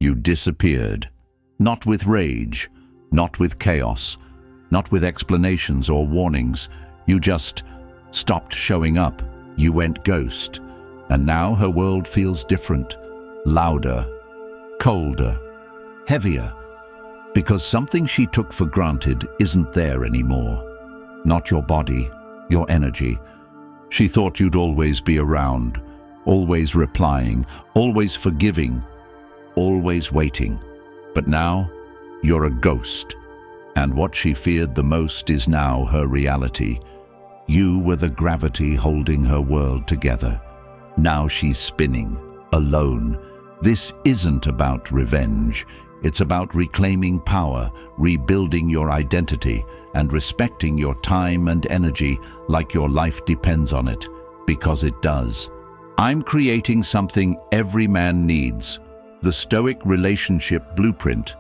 You disappeared. Not with rage, not with chaos, not with explanations or warnings. You just stopped showing up. You went ghost. And now her world feels different, louder, colder, heavier, because something she took for granted isn't there anymore. Not your body, your energy. She thought you'd always be around, always replying, always forgiving, always waiting. But now, you're a ghost. And what she feared the most is now her reality. You were the gravity holding her world together. Now she's spinning, alone. This isn't about revenge. It's about reclaiming power, rebuilding your identity, and respecting your time and energy like your life depends on it, because it does. I'm creating something every man needs. The Stoic Relationship Blueprint,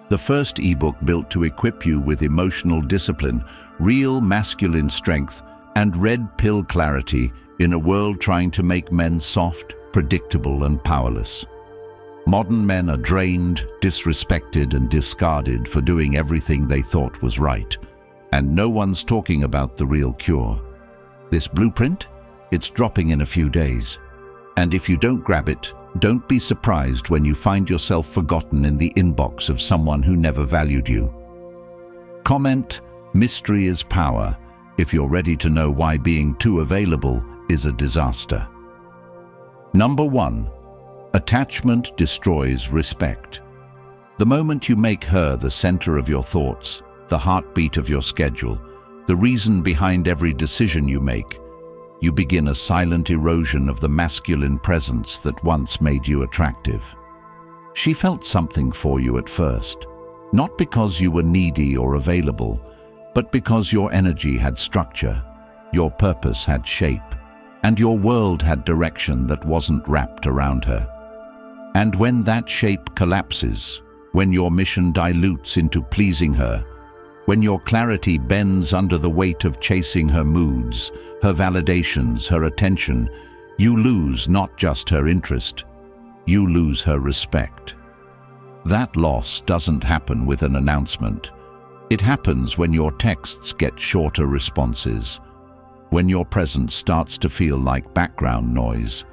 the first ebook built to equip you with emotional discipline, real masculine strength, and red pill clarity in a world trying to make men soft, predictable, and powerless. Modern men are drained, disrespected, and discarded for doing everything they thought was right. And no one's talking about the real cure. This blueprint? It's dropping in a few days. And if you don't grab it, don't be surprised when you find yourself forgotten in the inbox of someone who never valued you. Comment, "Mystery is power," if you're ready to know why being too available is a disaster. Number 1. Attachment destroys respect. The moment you make her the center of your thoughts, the heartbeat of your schedule, the reason behind every decision you make, you begin a silent erosion of the masculine presence that once made you attractive. She felt something for you at first, not because you were needy or available, but because your energy had structure, your purpose had shape, and your world had direction that wasn't wrapped around her. And when that shape collapses, when your mission dilutes into pleasing her, when your clarity bends under the weight of chasing her moods, her validations, her attention, you lose not just her interest, you lose her respect. That loss doesn't happen with an announcement. It happens when your texts get shorter responses, when your presence starts to feel like background noise,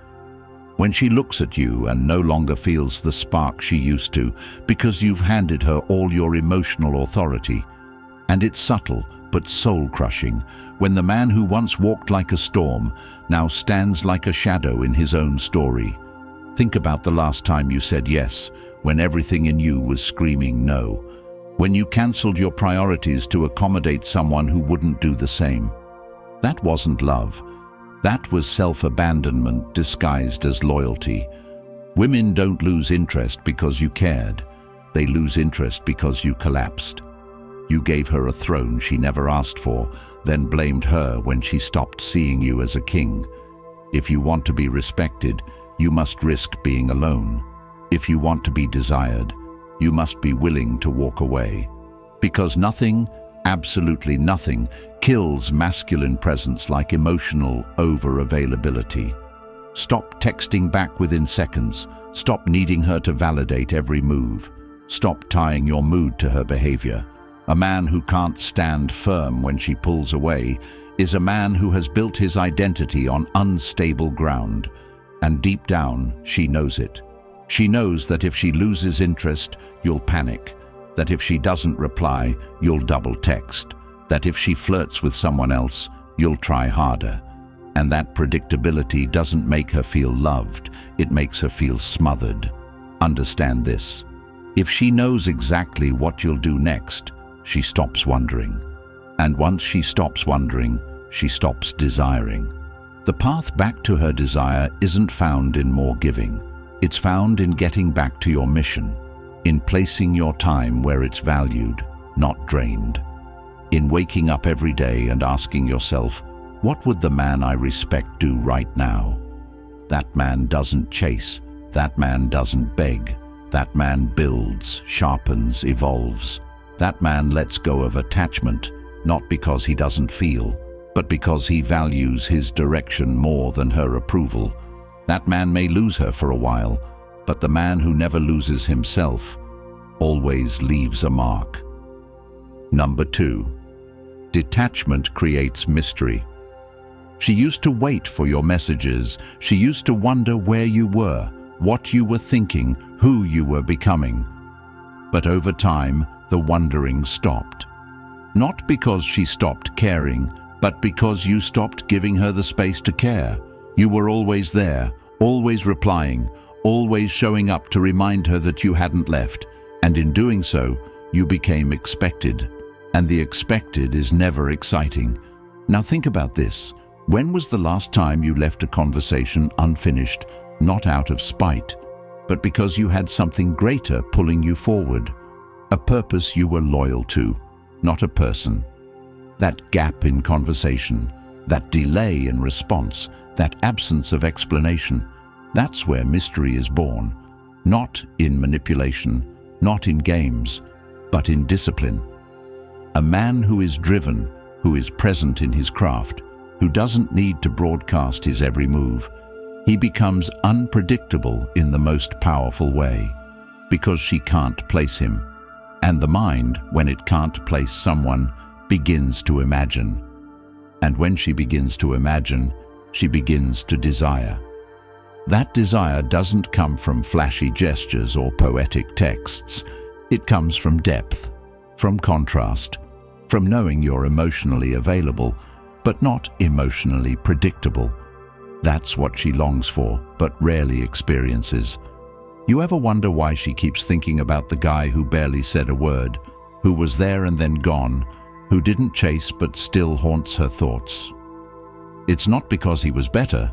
when she looks at you and no longer feels the spark she used to because you've handed her all your emotional authority. And it's subtle but soul-crushing when the man who once walked like a storm now stands like a shadow in his own story. Think about the last time you said yes when everything in you was screaming no, when you cancelled your priorities to accommodate someone who wouldn't do the same. That wasn't love. That was self-abandonment disguised as loyalty. Women don't lose interest because you cared. They lose interest because you collapsed. You gave her a throne she never asked for, then blamed her when she stopped seeing you as a king. If you want to be respected, you must risk being alone. If you want to be desired, you must be willing to walk away. Because nothing, absolutely nothing, kills masculine presence like emotional over-availability. Stop texting back within seconds. Stop needing her to validate every move. Stop tying your mood to her behavior. A man who can't stand firm when she pulls away is a man who has built his identity on unstable ground. And deep down, she knows it. She knows that if she loses interest, you'll panic. That if she doesn't reply, you'll double text. That if she flirts with someone else, you'll try harder. And that predictability doesn't make her feel loved, it makes her feel smothered. Understand this. If she knows exactly what you'll do next, she stops wondering. And once she stops wondering, she stops desiring. The path back to her desire isn't found in more giving. It's found in getting back to your mission, in placing your time where it's valued, not drained. In waking up every day and asking yourself, what would the man I respect do right now? That man doesn't chase. That man doesn't beg. That man builds, sharpens, evolves. That man lets go of attachment, not because he doesn't feel, but because he values his direction more than her approval. That man may lose her for a while, but the man who never loses himself always leaves a mark. Number 2. Detachment creates mystery. She used to wait for your messages. She used to wonder where you were, what you were thinking, who you were becoming. But over time, the wondering stopped. Not because she stopped caring, but because you stopped giving her the space to care. You were always there, always replying, always showing up to remind her that you hadn't left. And in doing so, you became expected. And the expected is never exciting. Now think about this. When was the last time you left a conversation unfinished, not out of spite, but because you had something greater pulling you forward? A purpose you were loyal to, not a person. That gap in conversation, that delay in response, that absence of explanation, that's where mystery is born. Not in manipulation, not in games, but in discipline. A man who is driven, who is present in his craft, who doesn't need to broadcast his every move, he becomes unpredictable in the most powerful way, because she can't place him. And the mind, when it can't place someone, begins to imagine. And when she begins to imagine, she begins to desire. That desire doesn't come from flashy gestures or poetic texts. It comes from depth, from contrast, from knowing you're emotionally available, but not emotionally predictable. That's what she longs for, but rarely experiences. You ever wonder why she keeps thinking about the guy who barely said a word, who was there and then gone, who didn't chase but still haunts her thoughts? It's not because he was better,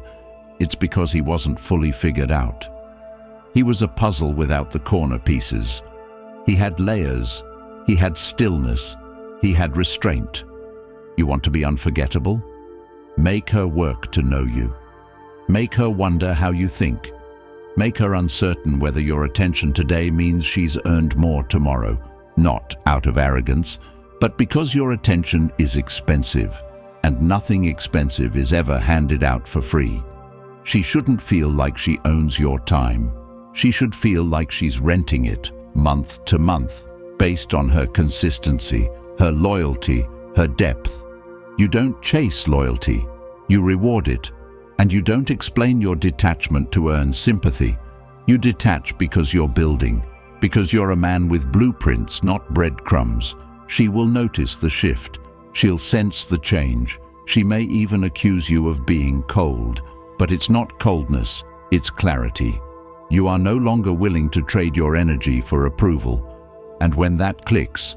it's because he wasn't fully figured out. He was a puzzle without the corner pieces. He had layers, he had stillness, he had restraint. You want to be unforgettable? Make her work to know you. Make her wonder how you think. Make her uncertain whether your attention today means she's earned more tomorrow, not out of arrogance, but because your attention is expensive, and nothing expensive is ever handed out for free. She shouldn't feel like she owns your time. She should feel like she's renting it, month to month, based on her consistency, her loyalty, her depth. You don't chase loyalty, you reward it. And you don't explain your detachment to earn sympathy. You detach because you're building, because you're a man with blueprints, not breadcrumbs. She will notice the shift. She'll sense the change. She may even accuse you of being cold. But it's not coldness, it's clarity. You are no longer willing to trade your energy for approval. And when that clicks,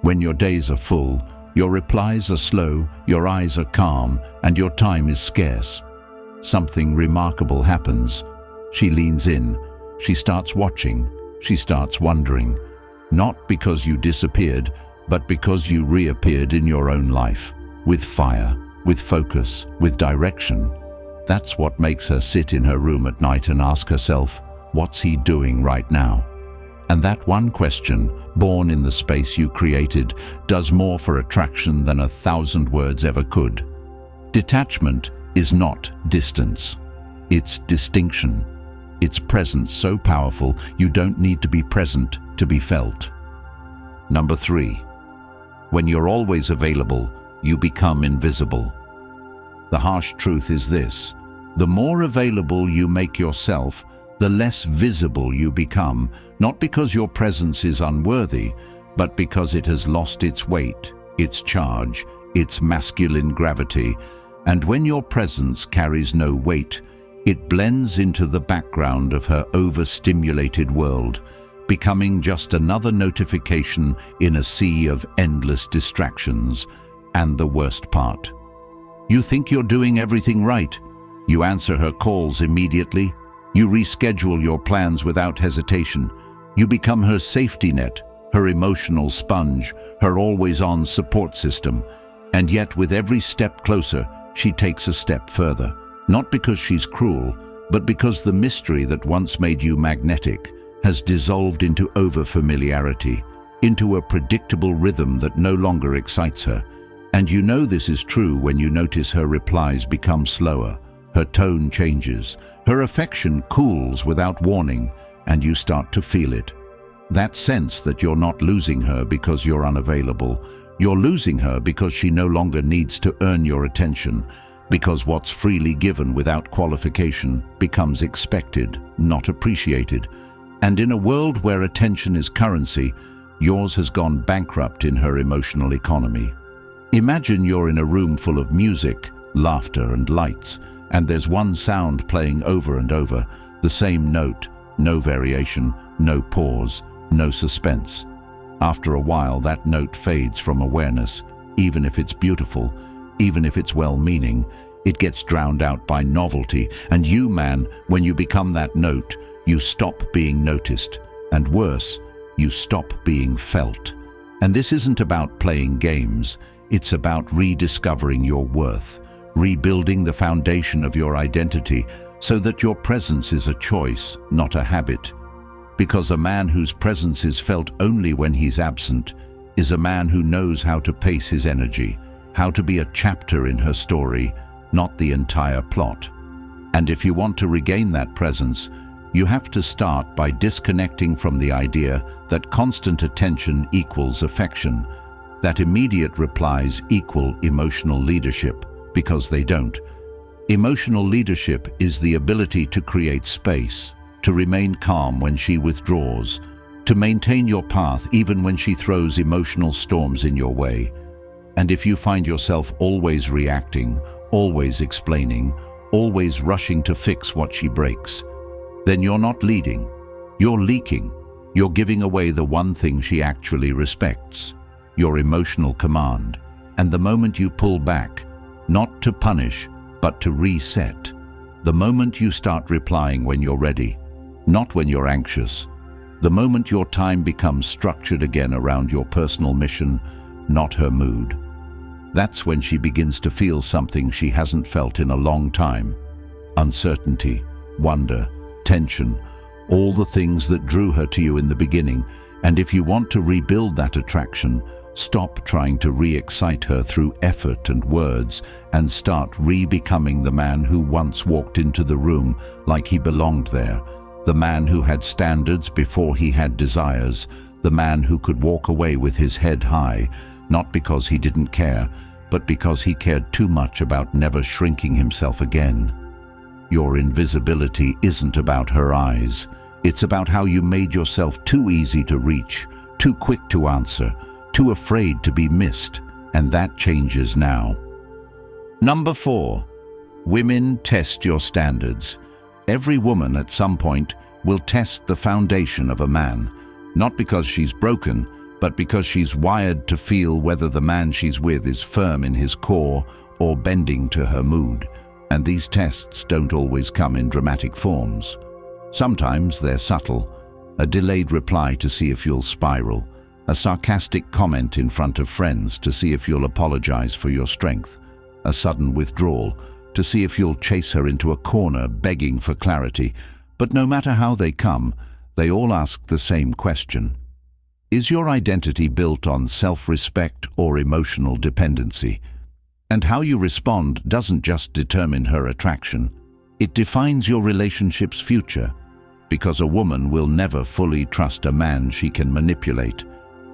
when your days are full, your replies are slow, your eyes are calm, and your time is scarce, something remarkable happens. She leans in, she starts watching, she starts wondering, not because you disappeared, but because you reappeared in your own life, with fire, with focus, with direction. That's what makes her sit in her room at night and ask herself, what's he doing right now? And that one question, born in the space you created, does more for attraction than 1,000 words ever could. Detachment is not distance. It's distinction. It's presence so powerful you don't need to be present to be felt. Number 3. When you're always available, you become invisible. The harsh truth is this: the more available you make yourself, the less visible you become, not because your presence is unworthy, but because it has lost its weight, its charge, its masculine gravity. And when your presence carries no weight, it blends into the background of her overstimulated world, becoming just another notification in a sea of endless distractions. And the worst part: you think you're doing everything right. You answer her calls immediately. You reschedule your plans without hesitation. You become her safety net, her emotional sponge, her always-on support system. And yet, with every step closer, she takes a step further. Not because she's cruel, but because the mystery that once made you magnetic has dissolved into overfamiliarity, into a predictable rhythm that no longer excites her. And you know this is true when you notice her replies become slower, her tone changes, her affection cools without warning, and you start to feel it. That sense that you're not losing her because you're unavailable. You're losing her because she no longer needs to earn your attention, because what's freely given without qualification becomes expected, not appreciated. And in a world where attention is currency, yours has gone bankrupt in her emotional economy. Imagine you're in a room full of music, laughter and lights, and there's one sound playing over and over, the same note, no variation, no pause, no suspense. After a while, that note fades from awareness, even if it's beautiful, even if it's well-meaning. It gets drowned out by novelty, and you, man, when you become that note, you stop being noticed, and worse, you stop being felt. And this isn't about playing games, it's about rediscovering your worth, rebuilding the foundation of your identity so that your presence is a choice, not a habit. Because a man whose presence is felt only when he's absent is a man who knows how to pace his energy, how to be a chapter in her story, not the entire plot. And if you want to regain that presence, you have to start by disconnecting from the idea that constant attention equals affection, that immediate replies equal emotional leadership, because they don't. Emotional leadership is the ability to create space, to remain calm when she withdraws, to maintain your path even when she throws emotional storms in your way. And if you find yourself always reacting, always explaining, always rushing to fix what she breaks, then you're not leading, you're leaking. You're giving away the one thing she actually respects, your emotional command. And the moment you pull back, not to punish, but to reset, the moment you start replying when you're ready, not when you're anxious, the moment your time becomes structured again around your personal mission, not her mood, that's when she begins to feel something she hasn't felt in a long time. Uncertainty, wonder, tension, all the things that drew her to you in the beginning. And if you want to rebuild that attraction, stop trying to re-excite her through effort and words and start re-becoming the man who once walked into the room like he belonged there, the man who had standards before he had desires, the man who could walk away with his head high, not because he didn't care, but because he cared too much about never shrinking himself again. Your invisibility isn't about her eyes. It's about how you made yourself too easy to reach, too quick to answer, too afraid to be missed, and that changes now. Number 4, women test your standards. Every woman at some point will test the foundation of a man, not because she's broken, but because she's wired to feel whether the man she's with is firm in his core or bending to her mood. And these tests don't always come in dramatic forms. Sometimes they're subtle, a delayed reply to see if you'll spiral, a sarcastic comment in front of friends to see if you'll apologize for your strength, a sudden withdrawal to see if you'll chase her into a corner begging for clarity. But no matter how they come, they all ask the same question. Is your identity built on self-respect or emotional dependency? And how you respond doesn't just determine her attraction, it defines your relationship's future, because a woman will never fully trust a man she can manipulate,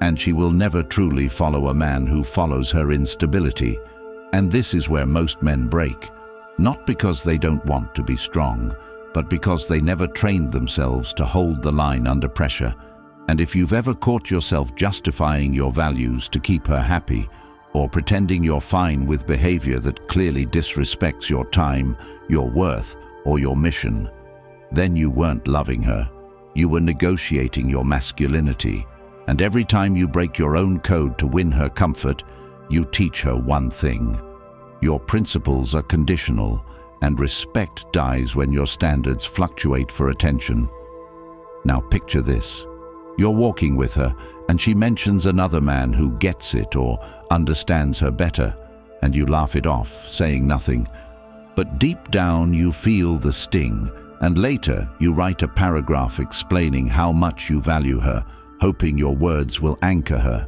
and she will never truly follow a man who follows her instability. And this is where most men break, not because they don't want to be strong, but because they never trained themselves to hold the line under pressure. And if you've ever caught yourself justifying your values to keep her happy, or pretending you're fine with behavior that clearly disrespects your time, your worth, or your mission, then you weren't loving her. You were negotiating your masculinity. And every time you break your own code to win her comfort, you teach her one thing. Your principles are conditional, and respect dies when your standards fluctuate for attention. Now picture this. You're walking with her, and she mentions another man who gets it or understands her better, and you laugh it off, saying nothing. But deep down you feel the sting, and later you write a paragraph explaining how much you value her, hoping your words will anchor her.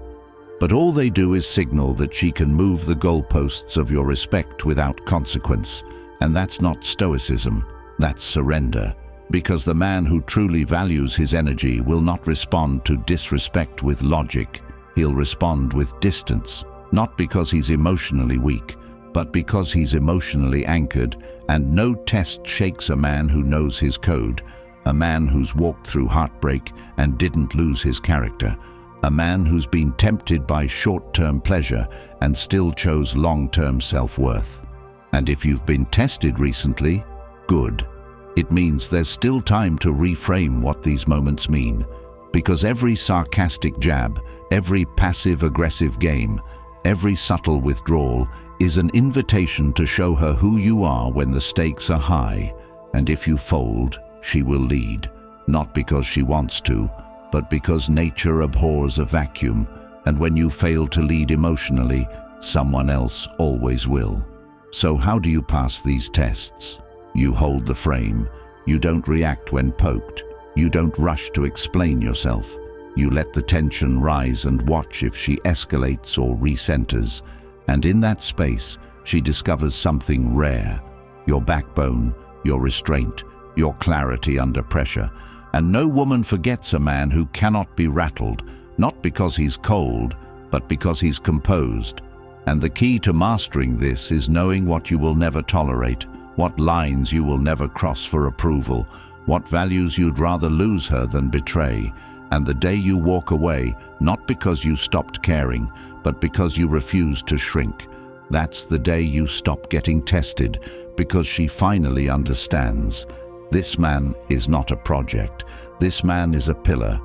But all they do is signal that she can move the goalposts of your respect without consequence. And that's not stoicism, that's surrender. Because the man who truly values his energy will not respond to disrespect with logic. He'll respond with distance, not because he's emotionally weak, but because he's emotionally anchored, and no test shakes a man who knows his code, a man who's walked through heartbreak and didn't lose his character, a man who's been tempted by short-term pleasure and still chose long-term self-worth. And if you've been tested recently, good. It means there's still time to reframe what these moments mean, because every sarcastic jab, every passive-aggressive game, every subtle withdrawal is an invitation to show her who you are when the stakes are high, and if you fold, she will lead, not because she wants to, but because nature abhors a vacuum, and when you fail to lead emotionally, someone else always will. So how do you pass these tests? You hold the frame. You don't react when poked. You don't rush to explain yourself. You let the tension rise and watch if she escalates or recenters. And in that space, she discovers something rare: your backbone, your restraint, your clarity under pressure. And no woman forgets a man who cannot be rattled, not because he's cold, but because he's composed. And the key to mastering this is knowing what you will never tolerate, what lines you will never cross for approval, what values you'd rather lose her than betray. And the day you walk away, not because you stopped caring, but because you refuse to shrink, that's the day you stop getting tested, because she finally understands. This man is not a project. This man is a pillar,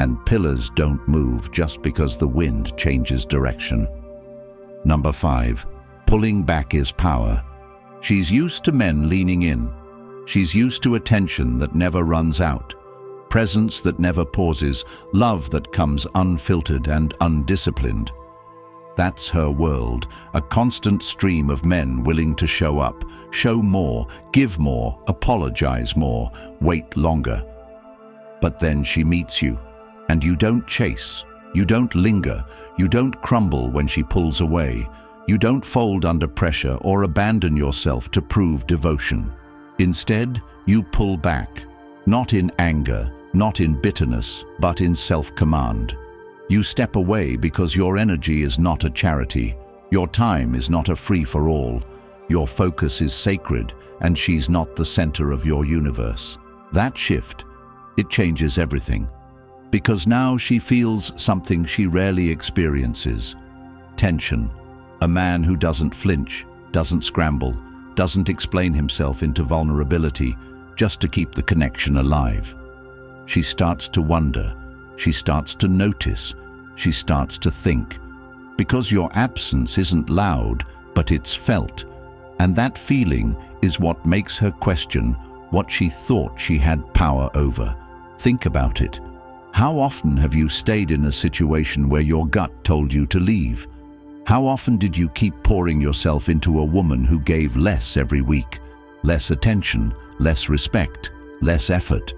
and pillars don't move just because the wind changes direction. Number 5, pulling back is power. She's used to men leaning in. She's used to attention that never runs out, presence that never pauses, love that comes unfiltered and undisciplined. That's her world, a constant stream of men willing to show up, show more, give more, apologize more, wait longer. But then she meets you, and you don't chase, you don't linger, you don't crumble when she pulls away. You don't fold under pressure or abandon yourself to prove devotion. Instead, you pull back, not in anger, not in bitterness, but in self-command. You step away because your energy is not a charity, your time is not a free-for-all, your focus is sacred, and she's not the center of your universe. That shift, it changes everything. Because now she feels something she rarely experiences: tension. A man who doesn't flinch, doesn't scramble, doesn't explain himself into vulnerability just to keep the connection alive. She starts to wonder, she starts to notice, she starts to think. Because your absence isn't loud, but it's felt. And that feeling is what makes her question what she thought she had power over. Think about it. How often have you stayed in a situation where your gut told you to leave? How often did you keep pouring yourself into a woman who gave less every week? Less attention, less respect, less effort.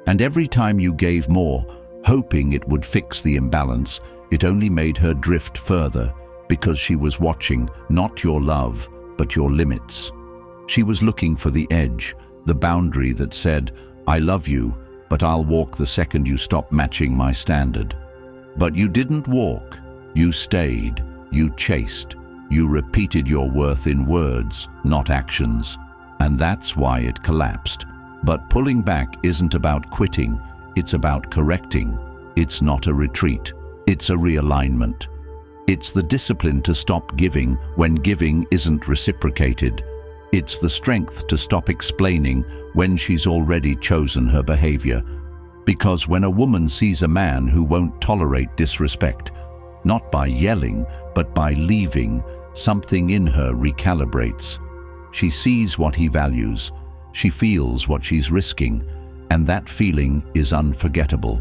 And every time you gave more, hoping it would fix the imbalance, it only made her drift further, because she was watching not your love, but your limits. She was looking for the edge, the boundary that said, "I love you, but I'll walk the second you stop matching my standard." But you didn't walk, you stayed. You chased. You repeated your worth in words, not actions. And that's why it collapsed. But pulling back isn't about quitting. It's about correcting. It's not a retreat. It's a realignment. It's the discipline to stop giving when giving isn't reciprocated. It's the strength to stop explaining when she's already chosen her behavior. Because when a woman sees a man who won't tolerate disrespect, not by yelling, but by leaving, something in her recalibrates. She sees what he values, she feels what she's risking, and that feeling is unforgettable.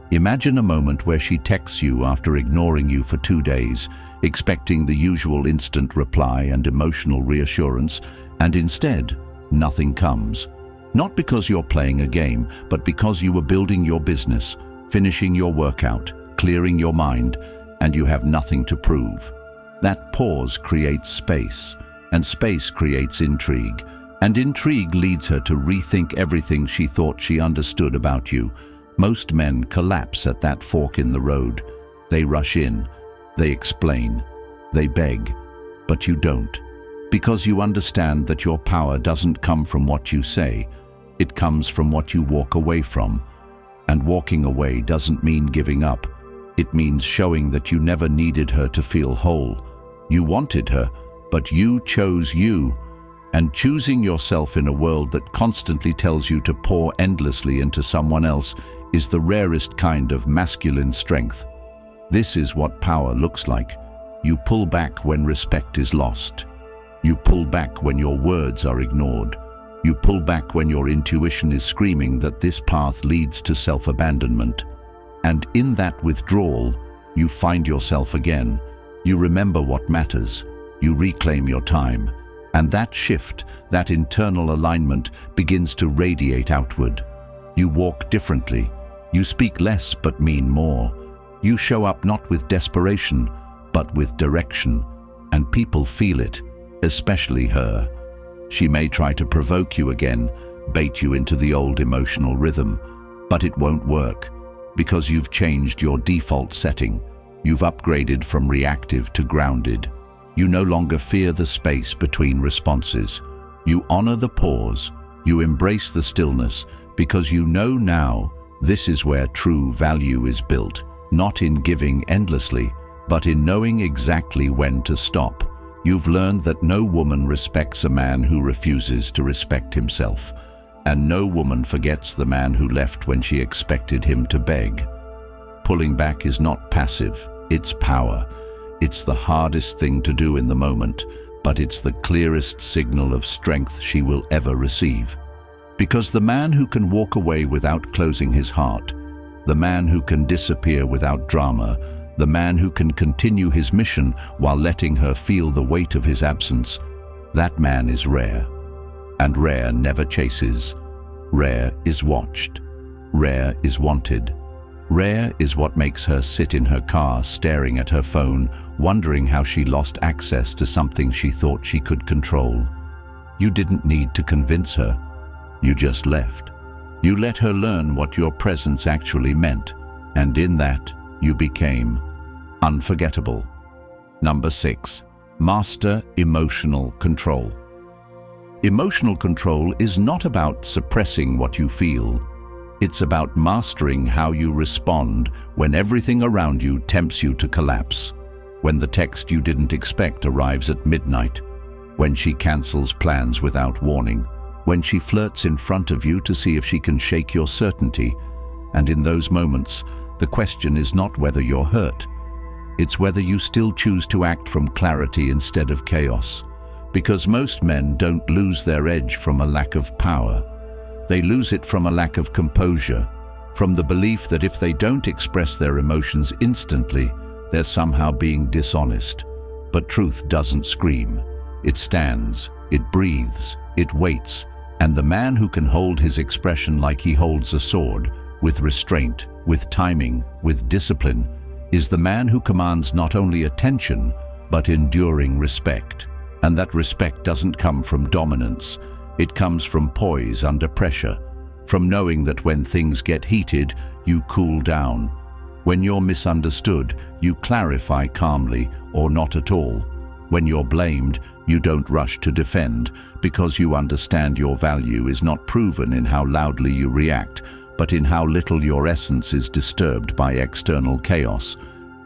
Imagine a moment where she texts you after ignoring you for 2 days, expecting the usual instant reply and emotional reassurance, and instead, nothing comes. Not because you're playing a game, but because you were building your business, finishing your workout, clearing your mind, and you have nothing to prove. That pause creates space, and space creates intrigue, And intrigue leads her to rethink everything she thought she understood about you. Most men collapse at that fork in the road. They rush in, they explain, they beg, but you don't. Because you understand that your power doesn't come from what you say, it comes from what you walk away from. And walking away doesn't mean giving up. It means showing that you never needed her to feel whole. You wanted her, but you chose you. And choosing yourself in a world that constantly tells you to pour endlessly into someone else is the rarest kind of masculine strength. This is what power looks like. You pull back when respect is lost. You pull back when your words are ignored. You pull back when your intuition is screaming that this path leads to self-abandonment. And in that withdrawal, you find yourself again. You remember what matters. You reclaim your time. And that shift, that internal alignment, begins to radiate outward. You walk differently. You speak less but mean more. You show up not with desperation, but with direction. And people feel it, especially her. She may try to provoke you again, bait you into the old emotional rhythm, but it won't work, because you've changed your default setting. You've upgraded from reactive to grounded. You no longer fear the space between responses. You honor the pause. You embrace the stillness, because you know now this is where true value is built, not in giving endlessly, but in knowing exactly when to stop. You've learned that no woman respects a man who refuses to respect himself, and no woman forgets the man who left when she expected him to beg. Pulling back is not passive, it's power. It's the hardest thing to do in the moment, but it's the clearest signal of strength she will ever receive. Because the man who can walk away without closing his heart, the man who can disappear without drama, the man who can continue his mission while letting her feel the weight of his absence, that man is rare. And rare never chases. Rare is watched. Rare is wanted. Rare is what makes her sit in her car staring at her phone, wondering how she lost access to something she thought she could control. You didn't need to convince her. You just left. You let her learn what your presence actually meant, and in that, you became unforgettable. Number 6. Master emotional control. Emotional control is not about suppressing what you feel. It's about mastering how you respond when everything around you tempts you to collapse. When the text you didn't expect arrives at midnight. When she cancels plans without warning. When she flirts in front of you to see if she can shake your certainty. And in those moments, the question is not whether you're hurt. It's whether you still choose to act from clarity instead of chaos. Because most men don't lose their edge from a lack of power. They lose it from a lack of composure, from the belief that if they don't express their emotions instantly, they're somehow being dishonest. But truth doesn't scream. It stands, it breathes, it waits, and the man who can hold his expression like he holds a sword, with restraint, with timing, with discipline, is the man who commands not only attention, but enduring respect. And that respect doesn't come from dominance. It comes from poise under pressure, from knowing that when things get heated, you cool down. When you're misunderstood, you clarify calmly or not at all. When you're blamed, you don't rush to defend, because you understand your value is not proven in how loudly you react, but in how little your essence is disturbed by external chaos.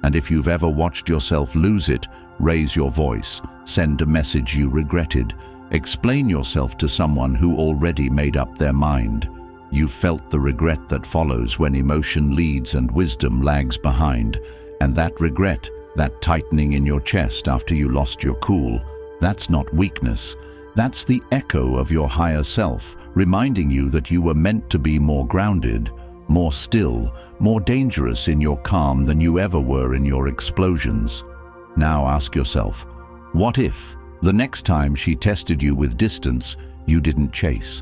And if you've ever watched yourself lose it, raise your voice, send a message you regretted, explain yourself to someone who already made up their mind. You've felt the regret that follows when emotion leads and wisdom lags behind. And that regret, that tightening in your chest after you lost your cool, that's not weakness. That's the echo of your higher self, reminding you that you were meant to be more grounded, more still, more dangerous in your calm than you ever were in your explosions. Now ask yourself, what if, the next time she tested you with distance, you didn't chase?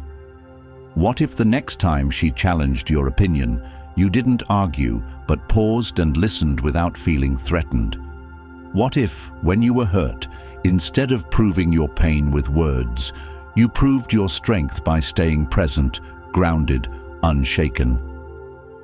What if the next time she challenged your opinion, you didn't argue, but paused and listened without feeling threatened? What if, when you were hurt, instead of proving your pain with words, You proved your strength by staying present, grounded, unshaken.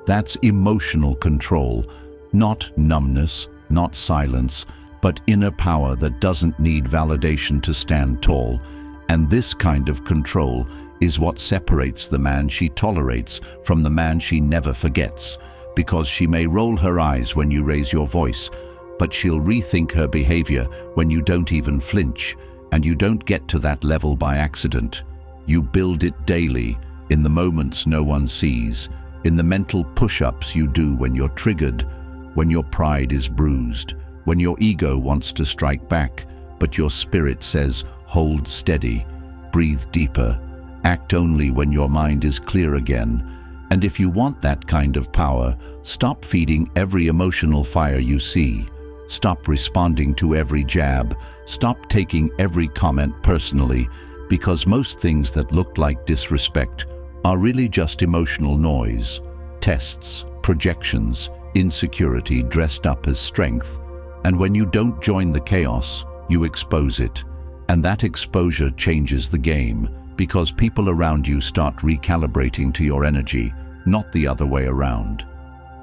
That's emotional control, not numbness, not silence, but inner power that doesn't need validation to stand tall. And this kind of control is what separates the man she tolerates from the man she never forgets, because she may roll her eyes when you raise your voice, but she'll rethink her behavior when you don't even flinch, and you don't get to that level by accident. You build it daily, in the moments no one sees, in the mental push-ups you do when you're triggered, when your pride is bruised, when your ego wants to strike back, but your spirit says, hold steady, breathe deeper, act only when your mind is clear again. And if you want that kind of power, stop feeding every emotional fire you see. Stop responding to every jab. Stop taking every comment personally, because most things that look like disrespect are really just emotional noise, tests, projections, insecurity dressed up as strength. And when you don't join the chaos, you expose it. And that exposure changes the game, because people around you start recalibrating to your energy, not the other way around.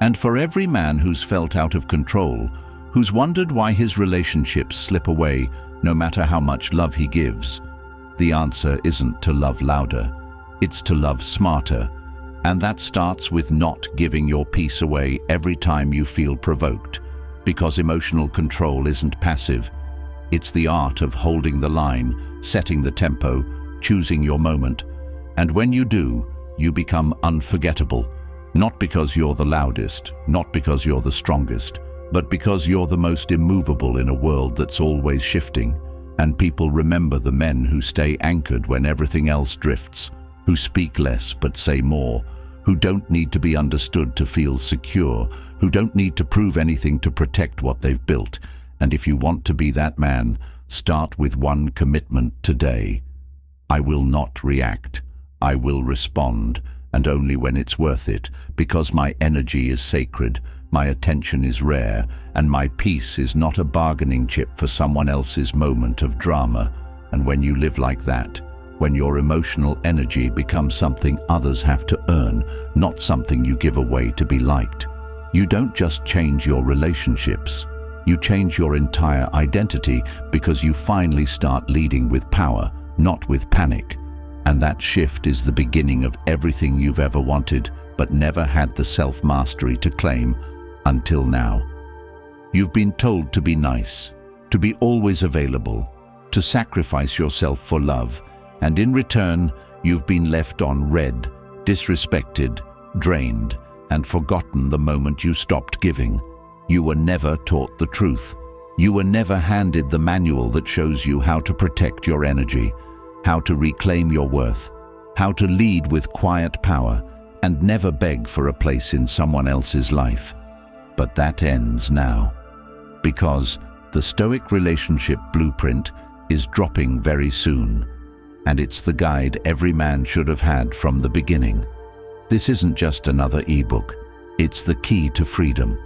And for every man who's felt out of control, who's wondered why his relationships slip away no matter how much love he gives, the answer isn't to love louder, it's to love smarter. And that starts with not giving your peace away every time you feel provoked, because emotional control isn't passive. It's the art of holding the line, setting the tempo, choosing your moment. And when you do, you become unforgettable, not because you're the loudest, not because you're the strongest, but because you're the most immovable in a world that's always shifting. And people remember the men who stay anchored when everything else drifts, who speak less but say more, who don't need to be understood to feel secure, who don't need to prove anything to protect what they've built. And if you want to be that man, start with one commitment today. I will not react. I will respond, and only when it's worth it, because my energy is sacred, my attention is rare, and my peace is not a bargaining chip for someone else's moment of drama. And when you live like that, when your emotional energy becomes something others have to earn, not something you give away to be liked, you don't just change your relationships, you change your entire identity, because you finally start leading with power, not with panic. And that shift is the beginning of everything you've ever wanted, but never had the self-mastery to claim until now. You've been told to be nice, to be always available, to sacrifice yourself for love, and in return, you've been left on red, disrespected, drained, and forgotten the moment you stopped giving. You were never taught the truth. You were never handed the manual that shows you how to protect your energy, how to reclaim your worth, how to lead with quiet power, and never beg for a place in someone else's life. But that ends now, because the Stoic relationship blueprint is dropping very soon, and it's the guide every man should have had from the beginning. This isn't just another ebook, it's the key to freedom.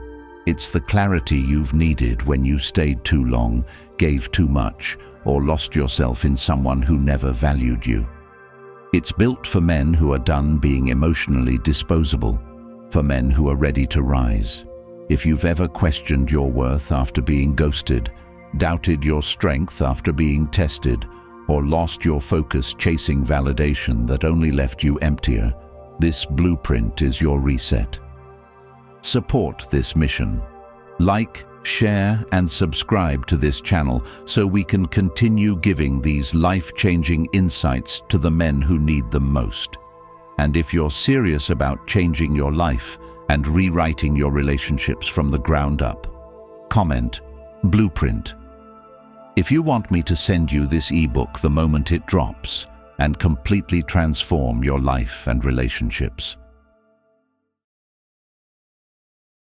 It's the clarity you've needed when you stayed too long, gave too much, or lost yourself in someone who never valued you. It's built for men who are done being emotionally disposable, for men who are ready to rise. If you've ever questioned your worth after being ghosted, doubted your strength after being tested, or lost your focus chasing validation that only left you emptier, this blueprint is your reset. Support this mission. Like, share, and subscribe to this channel so we can continue giving these life-changing insights to the men who need them most. And if you're serious about changing your life and rewriting your relationships from the ground up, comment Blueprint. If you want me to send you this ebook the moment it drops and completely transform your life and relationships,